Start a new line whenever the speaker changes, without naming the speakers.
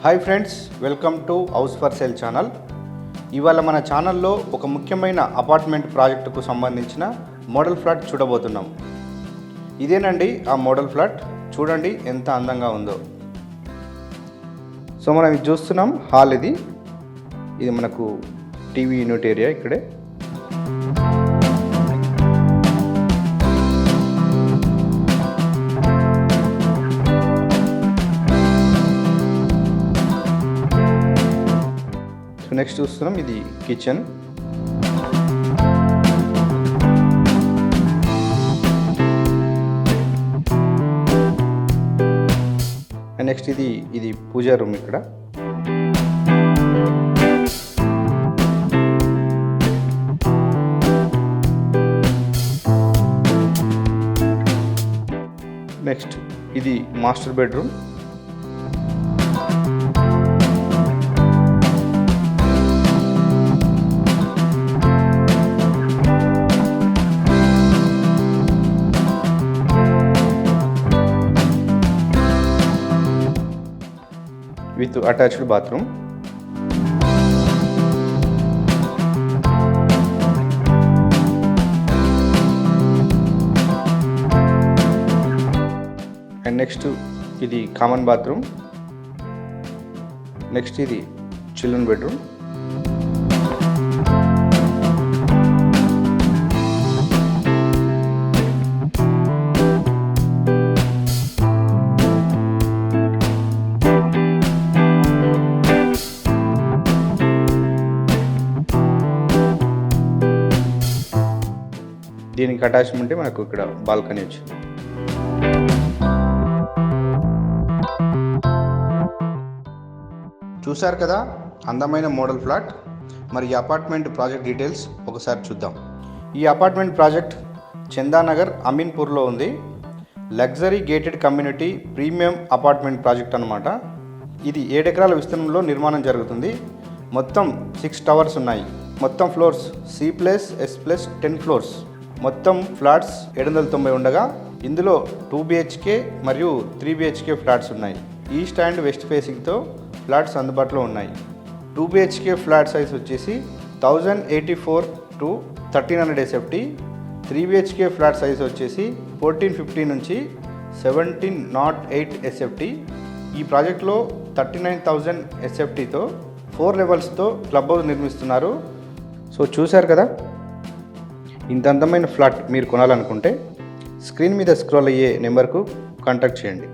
Hi friends, welcome to house for sale channel. ఇవాళ మన ఛానల్లో ఒక ముఖ్యమైన అపార్ట్మెంట్ ప్రాజెక్టుకు సంబంధించిన మోడల్ ఫ్లాట్ చూడబోతున్నాం. ఇదేనండి ఆ మోడల్ ఫ్లాట్. చూడండి ఎంత అందంగా ఉందో. సో మనం ఇది చూస్తున్నాం, హాల్. ఇది మనకు టీవీ యూనిట్ ఏరియా ఇక్కడే. నెక్స్ట్ చూస్తున్నాం, ఇది కిచెన్. అండ్ నెక్స్ట్ ఇది పూజా రూమ్ ఇక్కడ. నెక్స్ట్ ఇది master bedroom. With attached bathroom. And next ఇది కామన్ బాత్రూమ్. నెక్స్ట్ ఇది చిల్డ్రన్ బెడ్రూమ్. దీనికి అటాచ్మెంట్ మనకు ఇక్కడ బాల్కనీ వచ్చింది. చూశారు కదా అందమైన మోడల్ ఫ్లాట్. మరి ఈ అపార్ట్మెంట్ ప్రాజెక్ట్ డీటెయిల్స్ ఒకసారి చూద్దాం. ఈ అపార్ట్మెంట్ ప్రాజెక్ట్ చందానగర్, అమీన్పూర్లో ఉంది. Luxury gated community premium apartment project అన్నమాట. ఇది 7 ఎకరాల విస్తీర్ణంలో నిర్మాణం జరుగుతుంది. మొత్తం 6 టవర్స్ ఉన్నాయి. మొత్తం ఫ్లోర్స్ C+S+10 ఫ్లోర్స్. మొత్తం ఫ్లాట్స్ 790 ఉండగా ఇందులో 2 BHK మరియు 3 BHK ఫ్లాట్స్ ఉన్నాయి. ఈస్ట్ అండ్ వెస్ట్ ఫేసింగ్తో ఫ్లాట్స్ అందుబాటులో ఉన్నాయి. 2 BHK ఫ్లాట్ సైజ్ వచ్చేసి 1084 to 1300 SFT. 3 BHK flat size వచ్చేసి 1450 నుంచి 1708 SFT. ఈ ప్రాజెక్ట్లో 39,000 SFTతో 4 లెవెల్స్తో క్లబ్ హౌస్ నిర్మిస్తున్నారు. సో చూశారు కదా, ఇంత అందమైన ఫ్లాట్ మీరు కొనాలనుకుంటే స్క్రీన్ మీద స్క్రోల్ అయ్యే నెంబర్కు కాంటాక్ట్ చేయండి.